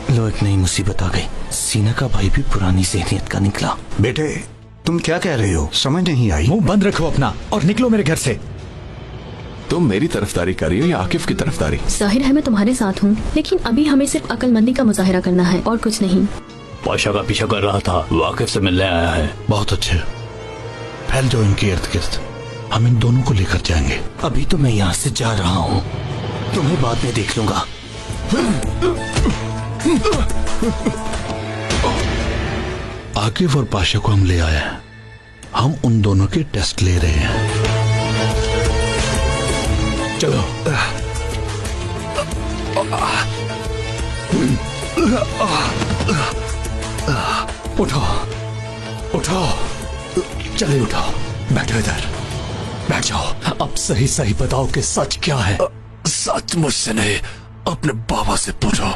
लो, एक नई मुसीबत आ गई। सीना का भाई भी पुरानी ज़हनियत का निकला। बेटे, तुम क्या कह रहे हो? समझ नहीं आई। मुंह बंद रखो अपना और निकलो मेरे घर से। तुम मेरी तरफदारी कर रही हो या आकिफ की तरफदारी? जाहिर है मैं तुम्हारे साथ हूँ, लेकिन अभी हमें सिर्फ अक्लमंदी का मुजाहिरा करना है और कुछ नहीं। पाशा का पीछा कर रहा था, वाकिफ से मिलने आया है। बहुत अच्छे, फैल जाओ इनके इर्द गिर्द, हम इन दोनों को लेकर जाएंगे। अभी तो मैं यहाँ से जा रहा हूँ, तुम्हें बाद में देख लूंगा। आकिफ और पाशा को हम ले आए हैं, हम उन दोनों के टेस्ट ले रहे हैं। चलो। उठाओ उठाओ, चले उठाओ, बैठो इधर, बैठ जाओ। अब सही सही बताओ कि सच क्या है। सच मुझसे नहीं, अपने बाबा से पूछो।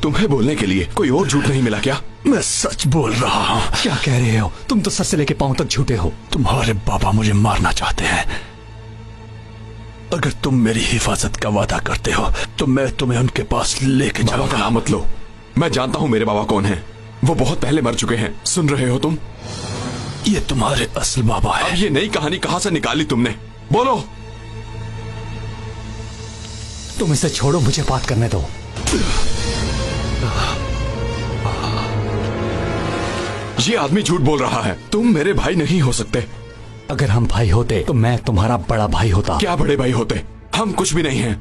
तुम्हें बोलने के लिए कोई और झूठ नहीं मिला क्या? मैं सच बोल रहा हूँ। क्या कह रहे हो? तुम तो सर से लेके पांव तक झूठे हो। तुम्हारे बाबा मुझे मारना चाहते हैं। अगर तुम मेरी हिफाजत का वादा करते हो तो मैं तुम्हें उनके पास लेके बाबा जाऊंगा। का नाम मत लो, मैं जानता हूँ मेरे बाबा कौन हैं। वो बहुत पहले मर चुके हैं। सुन रहे हो तुम? ये तुम्हारे असल बाबा है। अब ये नई कहानी कहाँ से निकाली तुमने? बोलो। तुम इसे छोड़ो, मुझे बात करने दो। ये आदमी झूठ बोल रहा है, तुम मेरे भाई नहीं हो सकते। अगर हम भाई होते तो मैं तुम्हारा बड़ा भाई होता। क्या बड़े भाई होते? हम कुछ भी नहीं हैं।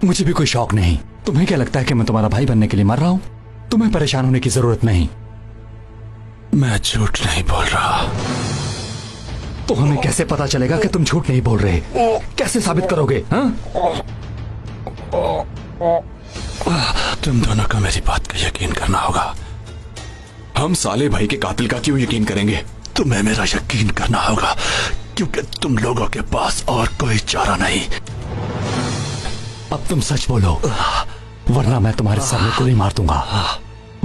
मुझे भी कोई शौक नहीं। तुम्हें क्या लगता है कि मैं तुम्हारा भाई बनने के लिए मर रहा हूँ? तुम्हें परेशान होने की जरूरत नहीं। मैं झूठ नहीं बोल रहा। तो हमें कैसे पता चलेगा कि तुम झूठ नहीं बोल रहे? कैसे साबित करोगे? हाँ? तुम दोनों को मेरी बात का यकीन करना होगा। हम साले भाई के कातिल का क्यों यकीन करेंगे? तुम्हें मेरा यकीन करना होगा, क्योंकि तुम लोगों के पास और कोई चारा नहीं। अब तुम सच बोलो, वरना मैं तुम्हारे सर में गोली मार दूंगा।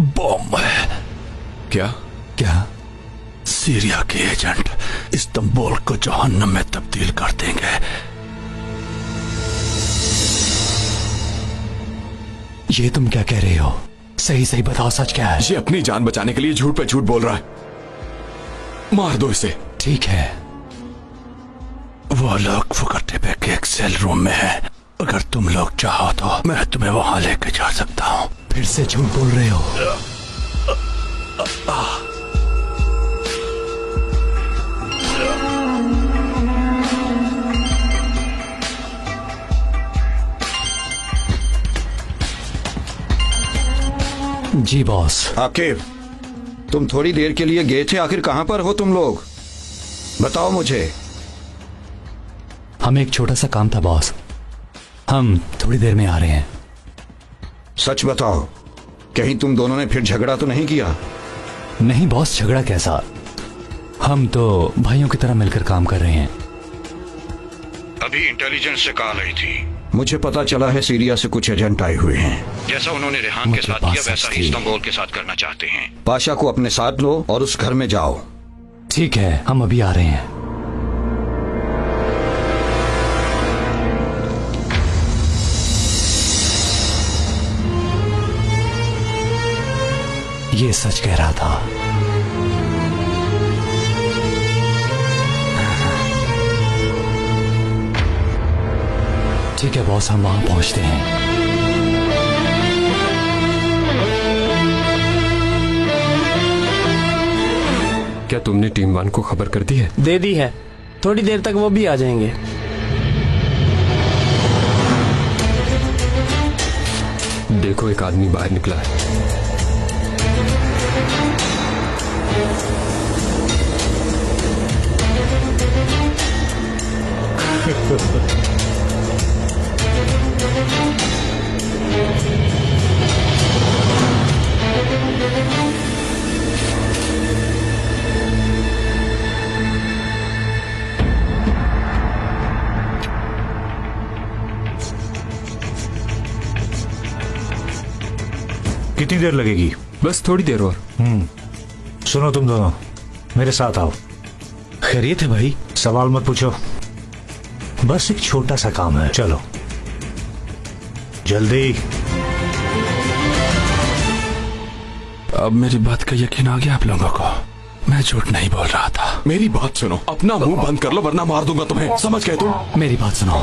बॉम्ब है। क्या? क्या? सीरिया के एजेंट इस्तांबुल को जहन्नम में तब्दील कर देंगे। ये तुम क्या कह रहे हो? सही सही बताओ, सच क्या है? ये अपनी जान बचाने के लिए झूठ पे झूठ बोल रहा है। मार दो इसे। ठीक है। वो लोग फुकट्टे पे के एक सेल रूम में है। अगर तुम लोग चाहो तो मैं तुम्हें वहां लेके जा सकता हूँ। फिर से झूठ बोल रहे हो। जी बॉस। आकिब, तुम थोड़ी देर के लिए गए थे, आखिर कहां पर हो तुम लोग? बताओ मुझे। हमें एक छोटा सा काम था बॉस, हम थोड़ी देर में आ रहे हैं। सच बताओ, कहीं तुम दोनों ने फिर झगड़ा तो नहीं किया? नहीं बॉस, झगड़ा कैसा? हम तो भाइयों की तरह मिलकर काम कर रहे हैं। अभी इंटेलिजेंस से कॉल आई थी, मुझे पता चला है सीरिया से कुछ एजेंट आए हुए हैं। जैसा उन्होंने रेहान के साथ किया वैसा ही इस्तांबुल के साथ करना चाहते हैं। पाशा को अपने साथ लो और उस घर में जाओ। ठीक है, हम अभी आ रहे हैं। ये सच कह रहा था। ठीक है बॉस, हम वहां पहुंचते हैं। क्या तुमने टीम 1 को खबर कर दी है? दे दी है, थोड़ी देर तक वो भी आ जाएंगे। देखो, एक आदमी बाहर निकला है। कितनी देर लगेगी? बस थोड़ी देर और। सुनो तुम दोनों, मेरे साथ आओ। खैरियत है भाई? सवाल मत पूछो, बस एक छोटा सा काम है, चलो जल्दी। अब मेरी बात का यकीन आ गया आप लोगों को? मैं झूठ नहीं बोल रहा था। मेरी बात सुनो, अपना मुंह बंद कर लो वरना मार दूंगा तुम्हें, समझ गए तुम? मेरी बात सुनो,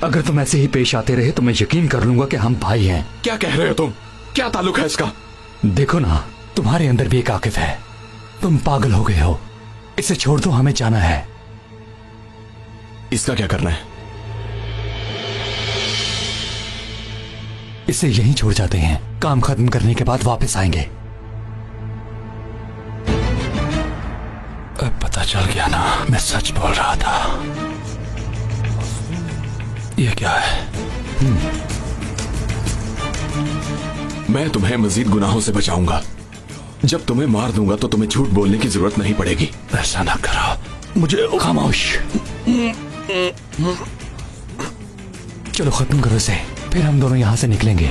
अगर तुम ऐसे ही पेश आते रहे तो मैं यकीन कर लूंगा कि हम भाई हैं। क्या कह रहे हो तुम? क्या ताल्लुक है इसका? देखो ना, तुम्हारे अंदर भी एक आकिफ है। तुम पागल हो गए हो, इसे छोड़ दो, हमें जाना है। इसका क्या करना है? इसे यहीं छोड़ जाते हैं, काम खत्म करने के बाद वापस आएंगे। अब पता चल गया ना, मैं सच बोल रहा था। ये क्या है? मैं तुम्हें मजीद गुनाहों से बचाऊंगा। जब तुम्हें मार दूंगा तो तुम्हें झूठ बोलने की जरूरत नहीं पड़ेगी। ऐसा ना करो मुझे। खामोश, चलो खत्म करो इसे, फिर हम दोनों यहां से निकलेंगे।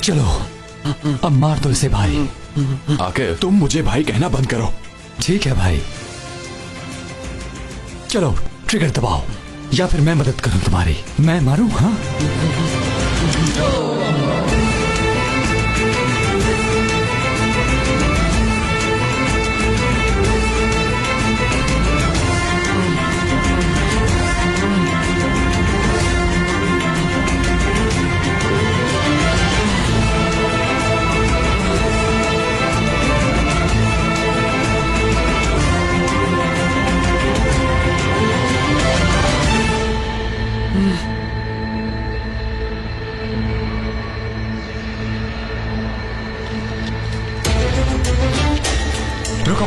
चलो अब मार दो इसे भाई। आके तुम मुझे भाई कहना बंद करो। ठीक है भाई, चलो ट्रिगर दबाओ, या फिर मैं मदद करूं तुम्हारी? मैं मारूं? हाँ, रुको।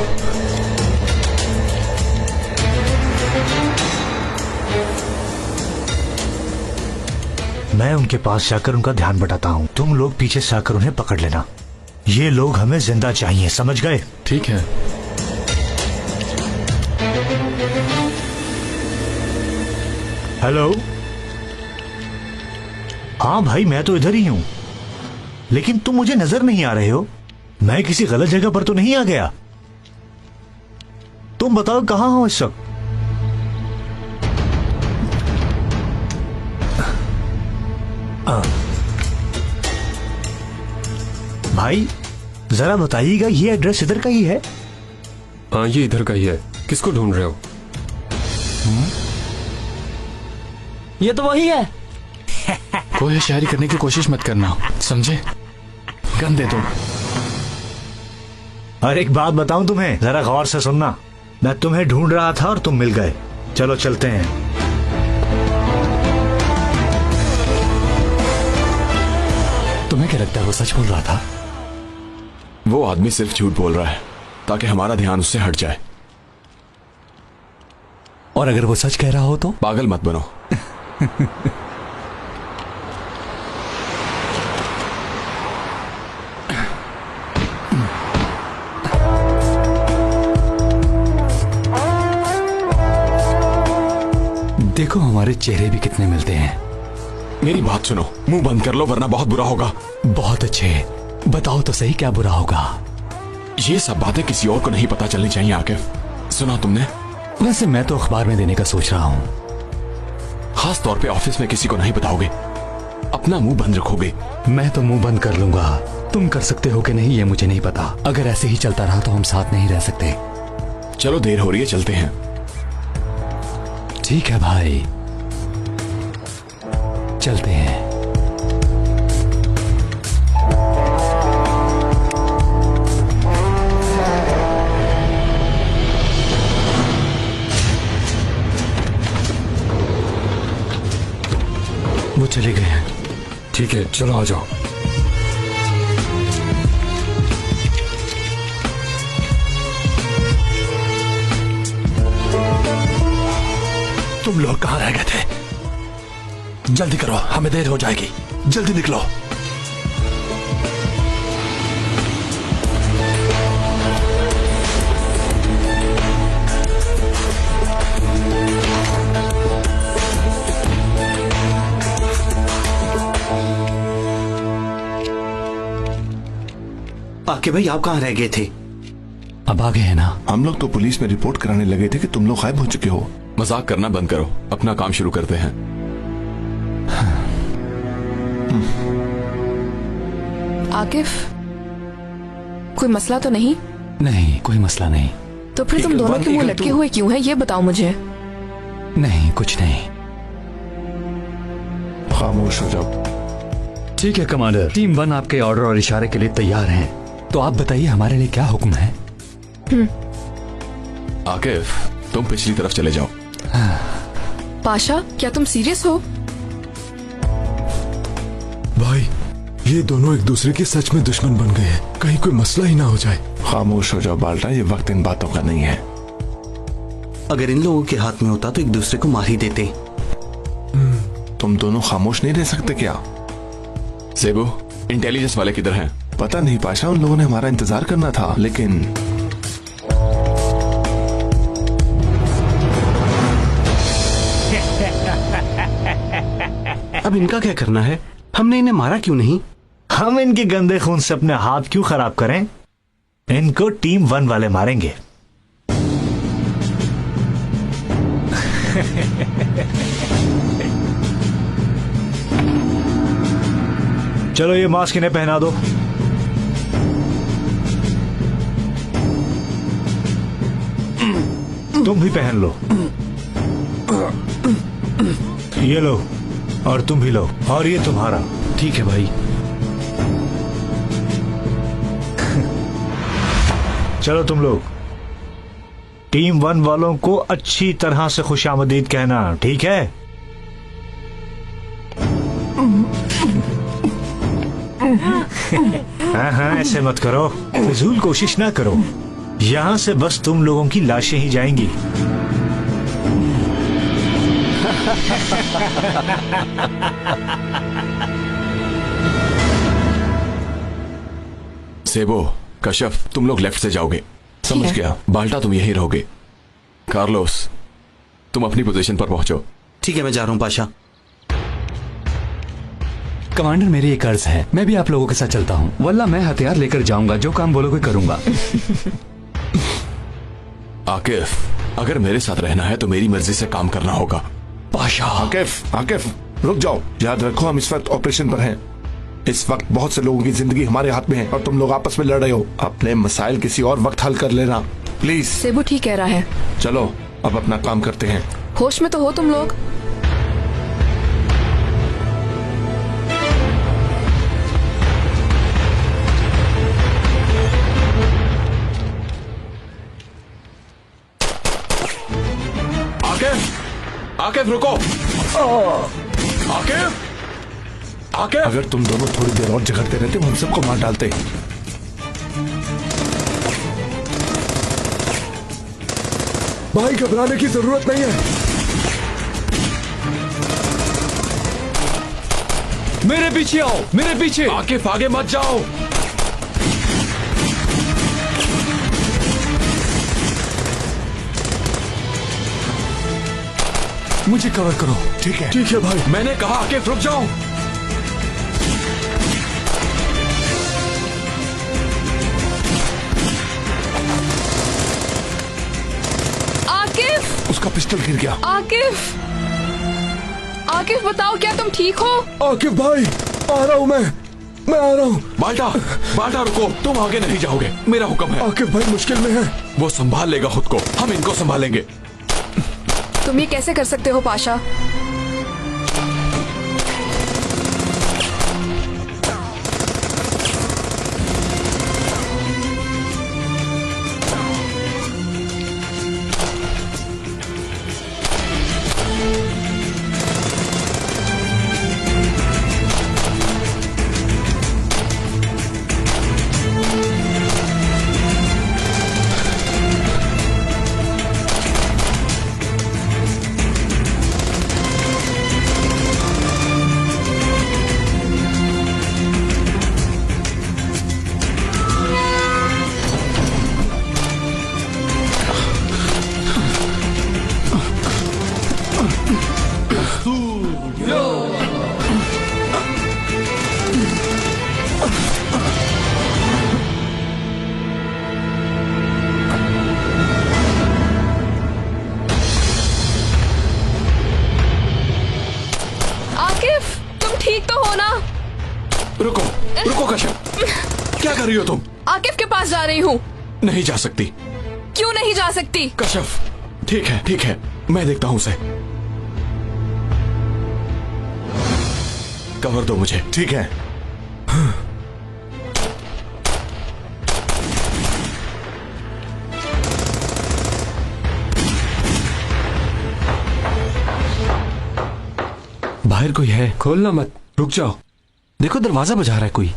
मैं उनके पास जाकर उनका ध्यान बटाता हूं, तुम लोग पीछे से आकर उन्हें पकड़ लेना। ये लोग हमें जिंदा चाहिए, समझ गए? ठीक है। हेलो, हाँ भाई, मैं तो इधर ही हूं, लेकिन तुम मुझे नजर नहीं आ रहे हो। मैं किसी गलत जगह पर तो नहीं आ गया? तुम बताओ कहां हो इस वक्त? भाई जरा बताइएगा, ये एड्रेस इधर का ही है? हाँ, ये इधर का ही है। किसको ढूंढ रहे हो? ये तो वही है। कोई होशियारी करने की कोशिश मत करना, समझे? गन दे दो। और एक बात बताऊं तुम्हें, जरा गौर से सुनना। मैं तुम्हें ढूंढ रहा था और तुम मिल गए। चलो चलते हैं। तुम्हें क्या लगता है वो सच बोल रहा था? वो आदमी सिर्फ झूठ बोल रहा है ताकि हमारा ध्यान उससे हट जाए। और अगर वो सच कह रहा हो तो? पागल मत बनो। देखो हमारे चेहरे भी कितने मिलते हैं। मेरी बात सुनो, मुंह बंद कर लो वरना बहुत बुरा होगा। बहुत अच्छे, बताओ तो सही क्या बुरा होगा? ये सब बातें किसी और को नहीं पता चलनी चाहिए। आके सुना तुमने? वैसे मैं तो अखबार में देने का सोच रहा हूँ। खास तौर पे ऑफिस में किसी को नहीं बताओगे, अपना मुंह बंद रखोगे। मैं तो मुंह बंद कर लूंगा, तुम कर सकते हो कि नहीं ये मुझे नहीं पता। अगर ऐसे ही चलता रहा तो हम साथ नहीं रह सकते। चलो देर हो रही है, चलते हैं। ठीक है भाई, चलते हैं। वो चले गए हैं। ठीक है, चलो आ जाओ। तुम लोग कहां रह गए थे? जल्दी करो, हमें देर हो जाएगी। जल्दी निकलो। आके भाई आप कहाँ रह गए थे? अब आ गए हैं ना। हम लोग तो पुलिस में रिपोर्ट कराने लगे थे कि तुम लोग गायब हो चुके हो। मजाक करना बंद करो, अपना काम शुरू करते हैं। आकिफ, कोई मसला तो नहीं? नहीं, कोई मसला नहीं। तो फिर तुम दोनों के मुंह लटके हुए क्यों हैं, ये बताओ मुझे। नहीं, कुछ नहीं। खामोश हो जाओ। ठीक है कमांडर, टीम 1 आपके ऑर्डर और इशारे के लिए तैयार हैं। तो आप बताइए हमारे लिए क्या हुक्म है? आकिफ, तुम पिछली तरफ चले जाओ। पाशा, क्या तुम सीरियस हो? भाई, ये दोनों एक दूसरे के सच में दुश्मन बन गए हैं, कहीं कोई मसला ही ना हो जाए। खामोश हो जाओ बाल्टा, ये वक्त इन बातों का नहीं है। अगर इन लोगों के हाथ में होता तो एक दूसरे को मार ही देते। तुम दोनों खामोश नहीं रह सकते क्या? सेबू, इंटेलिजेंस वाले किधर हैं? पता नहीं पाशा, उन लोगों ने हमारा इंतजार करना था, लेकिन अब इनका क्या करना है? हमने इन्हें मारा क्यों नहीं? हम इनके गंदे खून से अपने हाथ क्यों खराब करें? इनको टीम 1 वाले मारेंगे। चलो ये मास्क इन्हें पहना दो। तुम भी पहन लो। ये लो, और तुम भी लो, और ये तुम्हारा। ठीक है भाई। चलो तुम लोग टीम 1 वालों को अच्छी तरह से खुशामदीद कहना, ठीक है? हाँ, ऐसे मत करो, फिजूल कोशिश ना करो। यहां से बस तुम लोगों की लाशें ही जाएंगी। सेबो, कशफ, तुम लोग लेफ्ट से जाओगे। समझ गया। बाल्टा, तुम यहीं रहोगे। कार्लोस, तुम अपनी पोजीशन पर पहुंचो। ठीक है, मैं जा रहा हूँ पाशा। कमांडर, मेरी एक अर्ज है, मैं भी आप लोगों के साथ चलता हूँ। वल्ला मैं हथियार लेकर जाऊंगा, जो काम बोलोगे करूंगा। आकिफ, अगर मेरे साथ रहना है तो मेरी मर्जी से काम करना होगा। पाशा। आकिफ, रुक जाओ। याद रखो, हम इस वक्त ऑपरेशन पर हैं। इस वक्त बहुत से लोगों की जिंदगी हमारे हाथ में है और तुम लोग आपस में लड़ रहे हो। अपने मसाइल किसी और वक्त हल कर लेना, प्लीज। सेबू ठीक कह रहा है। चलो अब अपना काम करते हैं। होश में तो हो तुम लोग? आकिफ, रुको। आकिफ, अगर तुम दोनों थोड़ी देर और झगड़ते रहते हम सबको मार डालते। भाई, घबराने की जरूरत नहीं है। मेरे पीछे आओ, मेरे पीछे। आकिफ, आगे मत जाओ। मुझे कवर करो। ठीक है भाई। मैंने कहा आकिफ, रुक जाओ। आकिफ, उसका पिस्टल गिर गया। आकिफ, आकिफ बताओ, क्या तुम ठीक हो? आकिफ भाई, आ रहा हूँ मैं आ रहा हूँ। बाल्टा रुको, तुम आगे नहीं जाओगे, मेरा हुक्म है। आकिफ भाई मुश्किल में है। वो संभाल लेगा खुद को, हम इनको संभालेंगे। तुम ये कैसे कर सकते हो पाशा? क्या कर रही हो तुम? आकिफ के पास जा रही हूँ। नहीं जा सकती। क्यों नहीं जा सकती? कशफ, ठीक है, मैं देखता हूँ उसे। कवर दो मुझे। ठीक है। बाहर कोई है? खोलना मत, रुक जाओ। देखो दरवाजा बजा रहा है कोई।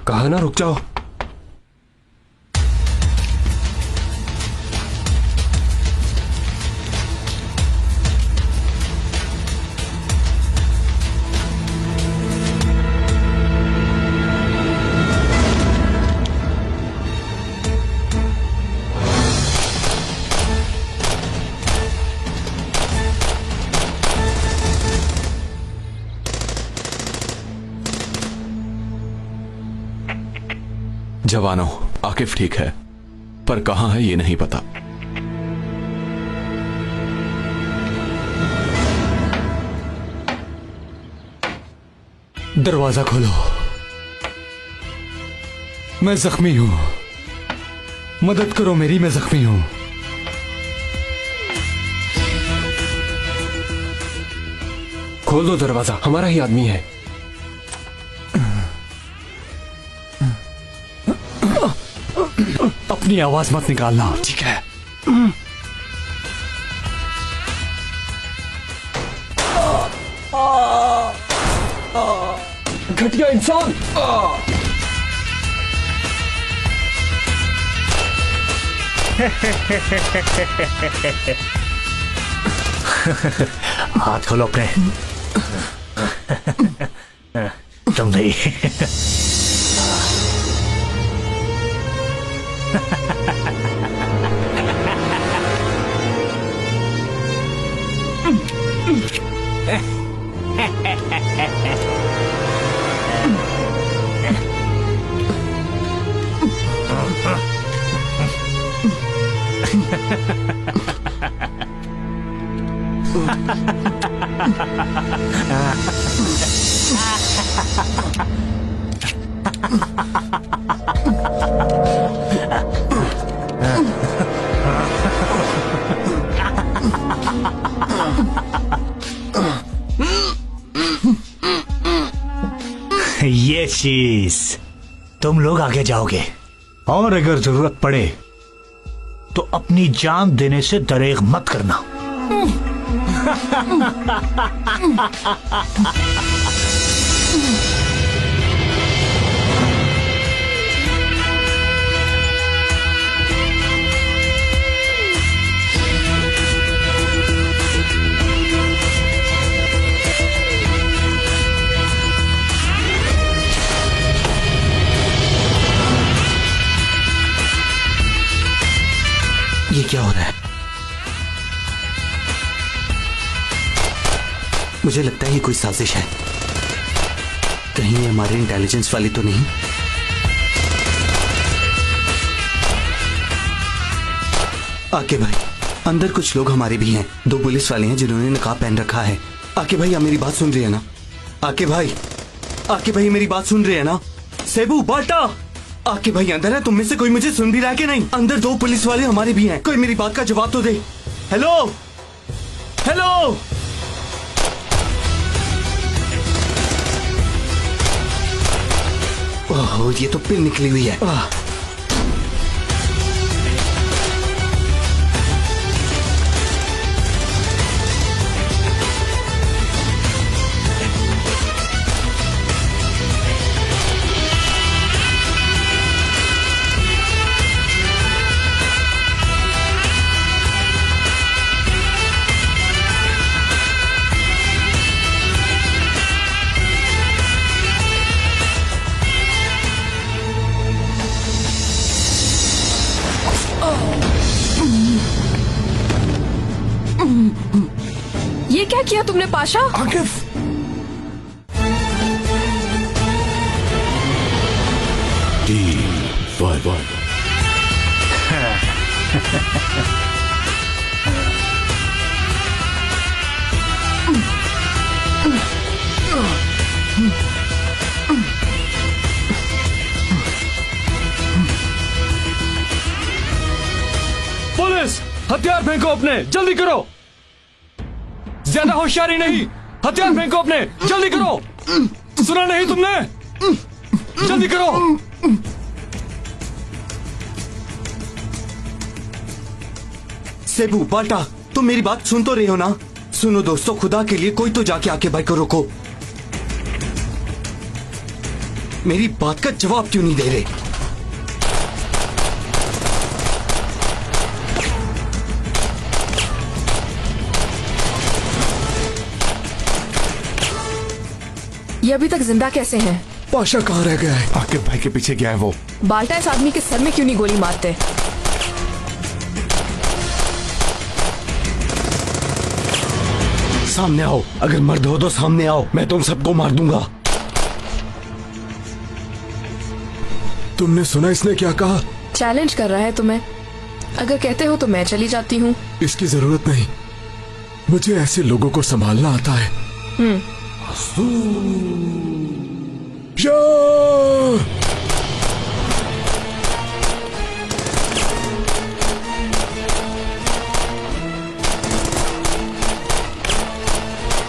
कहा ना रुक जाओ। जवानों, आकिफ ठीक है, पर कहां है ये नहीं पता। दरवाजा खोलो। मैं जख्मी हूं, मदद करो मेरी, मैं जख्मी हूं। खोल दो दरवाजा, हमारा ही आदमी है। अपनी आवाज मत निकालना, ठीक है? घटिया इंसान। हाथ खोलो अपने। तुम नहीं। ये चीज तुम लोग आगे जाओगे, और अगर जरूरत पड़े तो अपनी जान देने से दरेग मत करना। ये क्या हो रहा है? मुझे लगता है ये कोई साजिश है। कहीं ये हमारे इंटेलिजेंस वाली तो नहीं? आके भाई, अंदर कुछ लोग हमारे भी हैं। 2 पुलिस वाले हैं जिन्होंने नकाब पहन रखा है। आके भाई, आप मेरी बात सुन रहे हैं ना? आके भाई मेरी बात सुन रहे हैं ना? सेबू बाटा, आके भाई अंदर है। तुम में से कोई मुझे सुन भी रहा है कि नहीं? अंदर 2 पुलिस वाले हमारे भी हैं। कोई मेरी बात का जवाब तो दे। Hello hello. ओह, ये तो पिन निकली हुई है। ये क्या किया तुमने पाशा? आकिफ, हथियार फेंको अपने, जल्दी करो। ज्यादा होशियारी नहीं, हथियार फेंको अपने, जल्दी करो। सुना नहीं तुमने? जल्दी करो। सेबू, बाल्टा, तुम मेरी बात सुन तो रहे हो ना? सुनो दोस्तों, खुदा के लिए कोई तो जाके आके भाई को रोको। मेरी बात का जवाब क्यों नहीं दे रहे? ये अभी तक जिंदा कैसे हैं? पाशा कहाँ रह गया है? आकिफ भाई के पीछे गया है वो। बाल्टा इस आदमी के सर में क्यों नहीं गोली मारते? सामने आओ, अगर मर्द हो तो सामने आओ, मैं तुम सबको मार दूंगा। तुमने सुना इसने क्या कहा? चैलेंज कर रहा है तुम्हें। अगर कहते हो तो मैं चली जाती हूँ। इसकी जरूरत नहीं, मुझे ऐसे लोगों को संभालना आता है।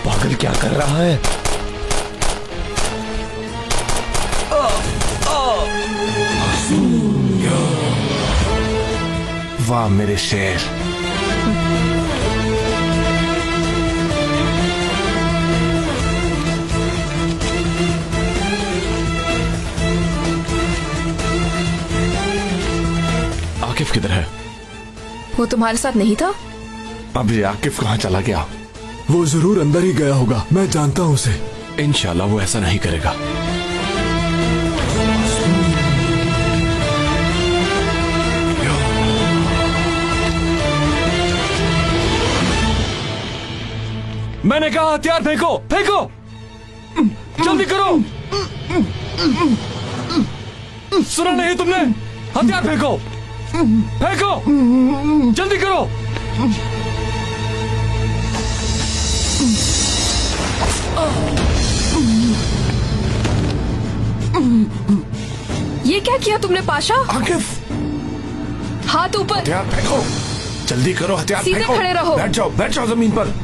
पागल क्या कर रहा है? वाह मेरे शेर। आकिफ किधर है? वो तुम्हारे साथ नहीं था? अब ये आकिफ कहाँ चला गया? वो जरूर अंदर ही गया होगा, मैं जानता हूँ उसे। इंशाल्लाह वो ऐसा नहीं करेगा। मैंने कहा हथियार फेंको, फेंको, जल्दी करो। सुना नहीं तुमने? हथियार फेंको, फेंको, जल्दी करो। ये क्या किया तुमने पाशा? आकिफ, हाथ ऊपर। हथियार फेंको, जल्दी करो, हथियार सीधे फेंको। खड़े रहो। बैठ जाओ जमीन पर।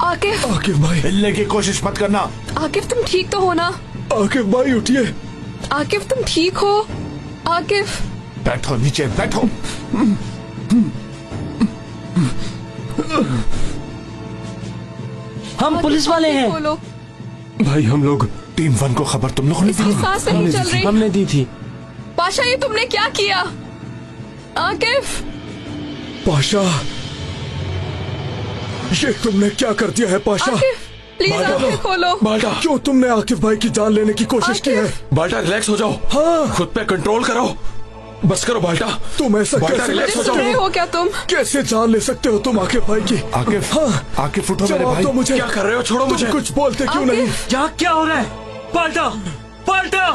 आकिफ, आकिफ भाई, हिलने की कोशिश मत करना। आकिफ तुम ठीक तो हो ना? आकिफ भाई उठिए। आकिफ तुम ठीक हो? आकिफ, बैठो नीचे, बैठो। हम पुलिस वाले हैं। बोलो। भाई हम लोग टीम 1 को खबर तुम लोगों ने दी? सांस नहीं चल रही। हमने दी थी। पाशा ये तुमने क्या किया? आकिफ, पाशा, ये तुमने क्या कर दिया है पाशा? आकिफ प्लीज आंखें खोलो। बाल्टा, क्यों तुमने आकिफ भाई की जान लेने की कोशिश की है? बाल्टा रिलैक्स हो जाओ। हाँ, खुद पे कंट्रोल करो। बस करो बाल्टा। तुम ऐसा बाल्टा कैसे रिलैक्स हो सुन रहे जाओ। हो क्या तुम? कैसे जान ले सकते हो तुम आकिफ भाई की? आकिफ, हाँ, आकिफ उठो मेरे जवाब भाई। दो मुझे। क्या कर रहे हो? छोड़ो मुझे। तुम कुछ बोलते क्यों नहीं? यहाँ क्या हो रहा है? बाल्टा, बाल्टा,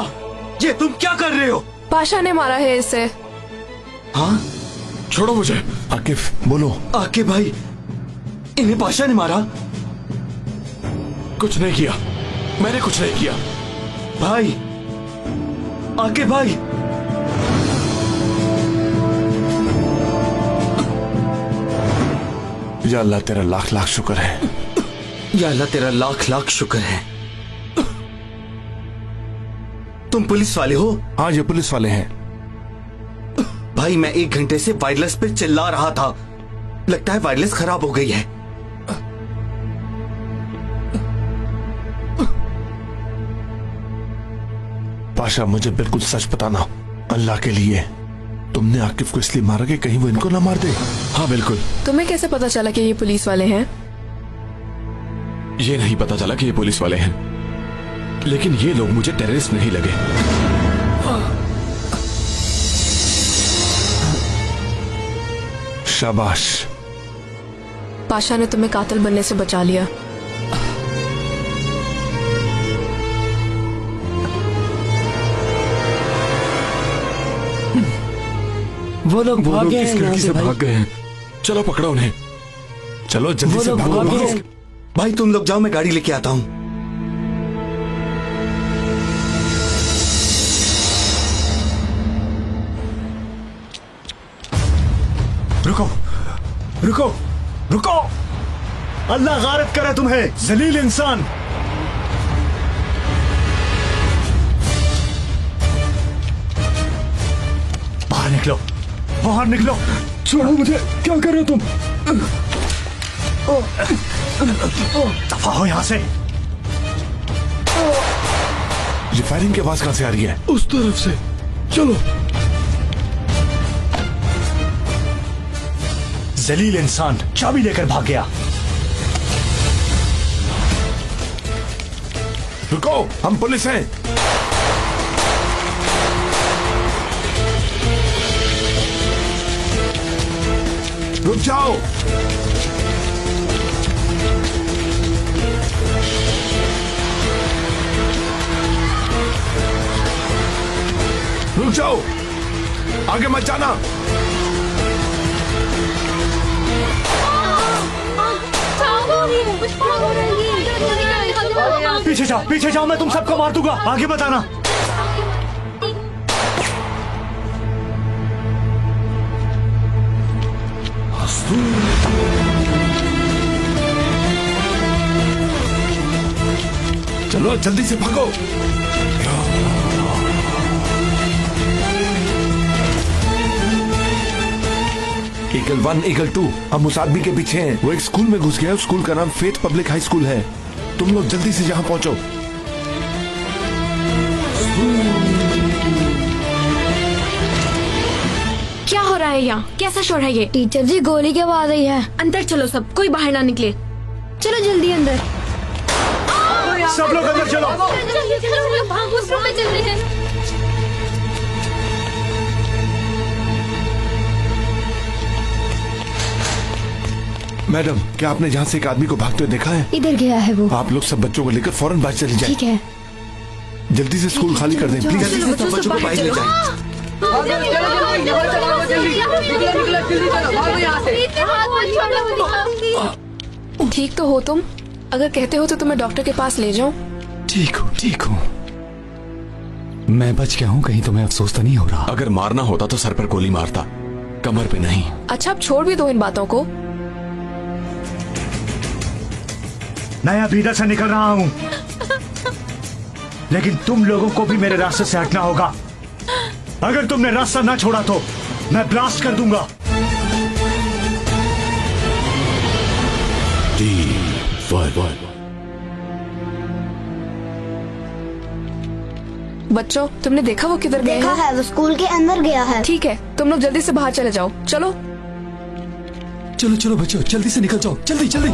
ये तुम क्या कर रहे हो? पाशा ने मारा है इसे। हाँ, छोड़ो मुझे। आकिफ बोलो। आकिफ भाई, इन्हें पाशा ने मारा? कुछ नहीं किया, मैंने कुछ नहीं किया। भाई, आकिफ भाई, या अल्लाह तेरा लाख लाख शुक्र है। या अल्लाह तेरा लाख लाख शुक्र है। तुम पुलिस वाले हो? हाँ ये पुलिस वाले हैं। भाई मैं 1 घंटे से वायरलेस पे चिल्ला रहा था, लगता है वायरलेस खराब हो गई है। पाशा मुझे बिल्कुल सच बताना, अल्लाह के लिए तुमने आकिफ को इसलिए मारा कि कहीं वो इनको ना मार दे? हाँ बिल्कुल। तुम्हें कैसे पता चला कि ये पुलिस वाले हैं? ये नहीं पता चला कि ये पुलिस वाले हैं, लेकिन ये लोग मुझे टेररिस्ट नहीं लगे। शाबाश। पाशा ने तुम्हें कातिल बनने से बचा लिया। वो लोग भाग गए इस हैं यहाँ खिड़की से से भाई। भाग गए हैं। चलो पकड़ो उन्हें। चलो जल्दी वो से लोग भागो, भाग भागो। गए। भाई तुम लोग जाओ, मैं गाड़ी लेके आता हूँ। रुको, रुको रुको, अल्लाह गारत करे तुम्हें जलील इंसान। बाहर निकलो, बाहर निकलो। छोड़ो मुझे, क्या कर रहे हो तुम? दफा हो यहां से। ये फायरिंग की आवाज कहां से आ रही है? उस तरफ से। चलो। जलील इंसान चाबी लेकर भाग गया। रुको, हम पुलिस हैं। रुक जाओ। रुक जाओ, आगे मत जाना। पीछे जाओ, पीछे जाओ, मैं तुम सबको मार दूंगा। आगे बताना। चलो जल्दी से भागो। ईगल 1, ईगल 2, हम उस आदमी के पीछे हैं। वो एक स्कूल में घुस गया है। स्कूल का नाम फेथ पब्लिक हाई स्कूल है। तुम लोग जल्दी से यहां पहुंचो। क्या हो रहा है यहाँ? कैसा शोर है ये? टीचर जी, गोली की आवाज आई है। अंदर चलो, सब कोई बाहर ना निकले। चलो जल्दी अंदर। सब लोग अंदर चलो। चलते हैं। मैडम, क्या आपने जहाँ से एक आदमी को भागते हुए देखा है? इधर गया है वो। आप लोग सब बच्चों को लेकर फौरन बाहर चले जाएं। ठीक है। जल्दी से स्कूल खाली कर दें प्लीज। जल्दी से सब बच्चों को बाहर ले जाएं। ठीक तो हो तुम? अगर कहते हो तो तुम्हें डॉक्टर के पास ले जाऊं? ठीक हूँ, ठीक हूँ। मैं बच गया हूँ। कहीं तुम्हें अफसोस तो नहीं हो रहा? अगर मारना होता तो सर पर गोली मारता, कमर पे नहीं। अच्छा, अब छोड़ भी दो इन बातों को। मैं अभी इधर से निकल रहा हूँ, लेकिन तुम लोगों को भी मेरे रास्ते से हटना होगा। अगर तुमने रास्ता ना छोड़ा तो मैं ब्लास्ट कर दूंगा। बच्चों, तुमने देखा वो किधर गए देखा हैं? है, वो स्कूल के अंदर गया है। ठीक है, तुम लोग जल्दी से बाहर चले जाओ। चलो चलो चलो बच्चों, जल्दी से निकल जाओ, जल्दी जल्दी।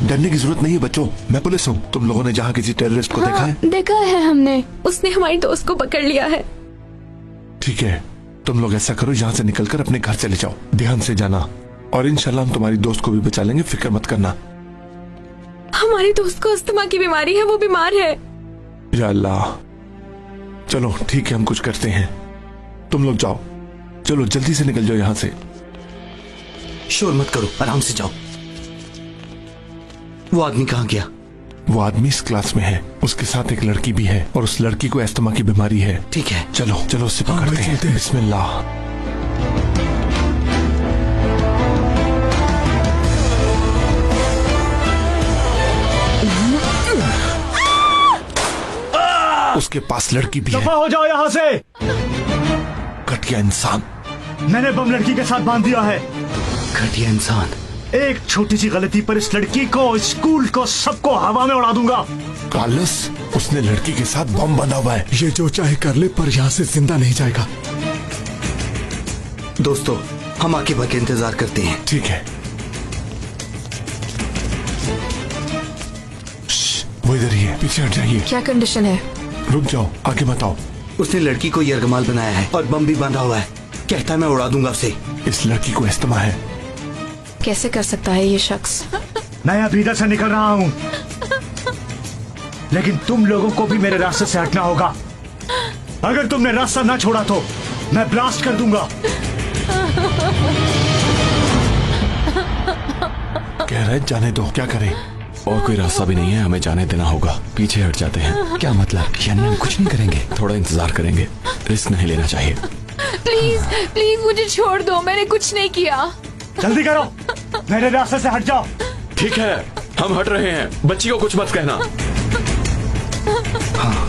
डरने की जरूरत नहीं है बच्चों, मैं पुलिस हूँ। तुम लोगों ने जहाँ किसी टेररिस्ट को देखा है? देखा है हमने, उसने हमारी दोस्त को पकड़ लिया है। ठीक है, तुम लोग ऐसा करो, यहाँ से निकलकर अपने घर चले जाओ। ध्यान से जाना, और इंशाल्लाह हम तुम्हारी दोस्त को भी बचा लेंगे, फिक्र मत करना। हमारी दोस्त को अस्थमा की बीमारी है, वो बीमार है। या अल्लाह। चलो ठीक है, हम कुछ करते हैं। तुम लोग जाओ, चलो जल्दी से निकल जाओ यहाँ से। शोर मत करो, आराम से जाओ। वो आदमी कहाँ गया? वो आदमी इस क्लास में है, उसके साथ एक लड़की भी है, और उस लड़की को अस्थमा की बीमारी है। ठीक है, चलो चलो उससे पकड़ते हैं। बिस्मिल्लाह। उसके पास लड़की भी है। दफा हो जाओ यहाँ से। घटिया इंसान। मैंने बम लड़की के साथ बांध दिया है। घटिया इंसान। एक छोटी सी गलती पर इस लड़की को, स्कूल को, सबको हवा में उड़ा दूंगा। कार्लोस, उसने लड़की के साथ बम बंधा हुआ है। ये जो चाहे कर ले, पर यहाँ से जिंदा नहीं जाएगा। दोस्तों, हम आके के इंतजार करते हैं। ठीक है। वो इधर ही है, पीछे हट जाइए। क्या कंडीशन है? रुक जाओ, आगे बताओ। उसने लड़की को यरगमाल बनाया है और बम भी बांधा हुआ है। कहता है मैं उड़ा दूंगा उसे। इस लड़की को इस्तेमा है। कैसे कर सकता है ये शख्स? मैं अभी इधर से निकल रहा हूँ, लेकिन तुम लोगों को भी मेरे रास्ते से हटना होगा। अगर तुमने रास्ता ना छोड़ा तो मैं ब्लास्ट कर दूंगा। कह रहे जाने दो, क्या करें? और कोई रास्ता भी नहीं है, हमें जाने देना होगा। पीछे हट जाते हैं। क्या मतलब? यानी हम कुछ नहीं करेंगे? थोड़ा इंतजार करेंगे, रिस्क नहीं लेना चाहिए। प्लीज प्लीज मुझे छोड़ दो, मैंने कुछ नहीं किया। जल्दी करो, मेरे रास्ते से हट जाओ। ठीक है, हम हट रहे हैं। बच्ची को कुछ मत कहना। हाँ।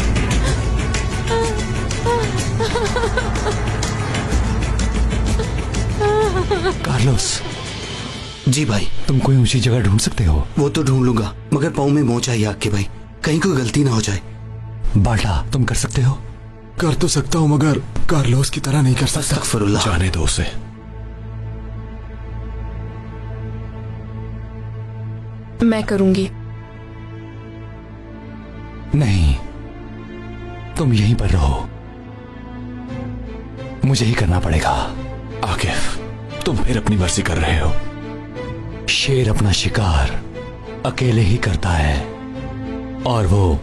कार्लोस। जी भाई। तुम कोई ऊंची जगह ढूंढ सकते हो? वो तो ढूंढ लूंगा, मगर पाँव में मोच चाहिए आके भाई, कहीं कोई गलती ना हो जाए। बाल्टा, तुम कर सकते हो? कर तो सकता हूँ, मगर कार्लोस की तरह नहीं कर सकता। अस्तगफिरुल्लाह। जाने दो उसे। मैं करूंगी। नहीं, तुम यहीं पर रहो, मुझे ही करना पड़ेगा। आकिफ, तुम फिर अपनी मर्जी कर रहे हो। शेर अपना शिकार अकेले ही करता है, और वो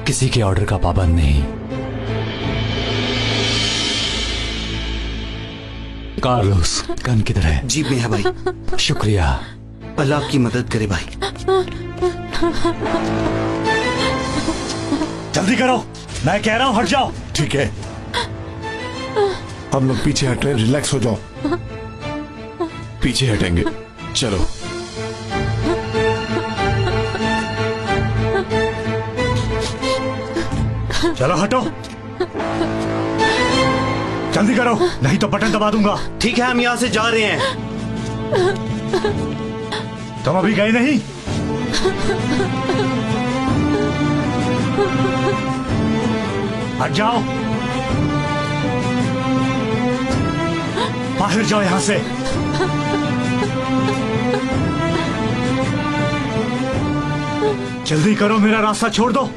किसी के ऑर्डर का पाबंद नहीं। कार्लोस, गन किधर है? जीप में है भाई। शुक्रिया। अल्लाह आपकी मदद करे भाई। जल्दी करो, मैं कह रहा हूँ हट जाओ। ठीक है, हम लोग पीछे हट रहे हैं, रिलैक्स हो जाओ। पीछे हटेंगे, चलो। चलो हटो, जल्दी करो, नहीं तो बटन दबा दूंगा। ठीक है, हम यहाँ से जा रहे हैं। तुम अभी गए नहीं? हट जाओ, बाहर जाओ यहां से। जल्दी करो, मेरा रास्ता छोड़ दो।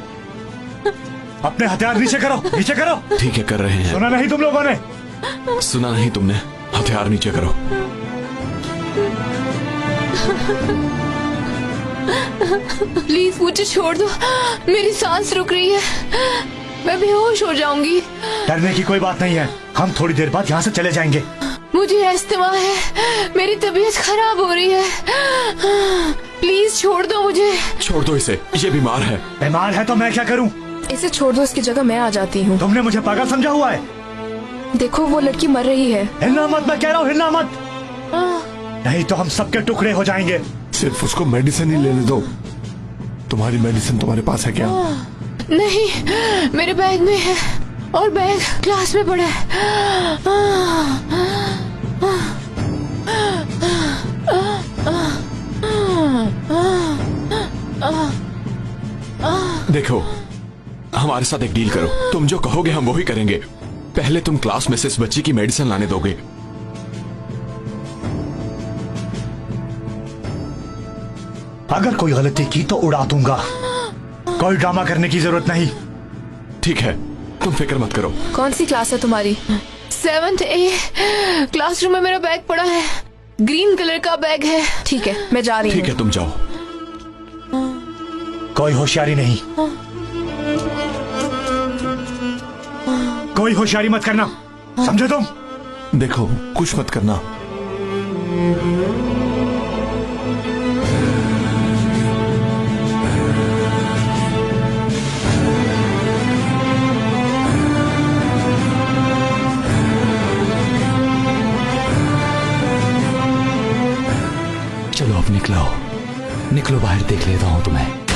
अपने हथियार नीचे करो, नीचे करो। ठीक है, कर रहे हैं। सुना नहीं तुम लोगों ने? सुना नहीं तुमने? हथियार नीचे करो। प्लीज मुझे छोड़ दो, मेरी सांस रुक रही है, मैं बेहोश हो जाऊंगी। डरने की कोई बात नहीं है, हम थोड़ी देर बाद यहाँ से चले जाएंगे। मुझे अस्थमा है, मेरी तबीयत खराब हो रही है, प्लीज छोड़ दो मुझे। छोड़ दो इसे, ये बीमार है। बीमार है तो मैं क्या करूं? इसे छोड़ दो, इसकी जगह मैं आ जाती हूँ। तुमने मुझे पागल समझा हुआ है? देखो वो लड़की मर रही है। हिलना मत, मैं कह रहा हूँ हिलना मत, नहीं तो हम सबके टुकड़े हो जाएंगे। सिर्फ उसको मेडिसिन ही लेने दो। तुम्हारी मेडिसिन तुम्हारे पास है क्या? नहीं, मेरे बैग में है, और बैग क्लास में पड़ा है। देखो, हमारे साथ एक डील करो। तुम जो कहोगे हम वही करेंगे। पहले तुम क्लास में से इस बच्ची की मेडिसिन लाने दोगे। अगर कोई गलती की तो उड़ा दूंगा, कोई ड्रामा करने की जरूरत नहीं। ठीक है, तुम फिक्र मत करो। कौन सी क्लास है तुम्हारी? 7th A। क्लासरूम में मेरा बैग पड़ा है, ग्रीन कलर का बैग है। ठीक है, मैं जा रही हूँ। ठीक है, तुम जाओ। कोई होशियारी नहीं, कोई होशियारी मत करना, समझे तुम? देखो, कुछ मत करना। चलो अब निकलो, निकलो बाहर, देख लेता हूं तुम्हें।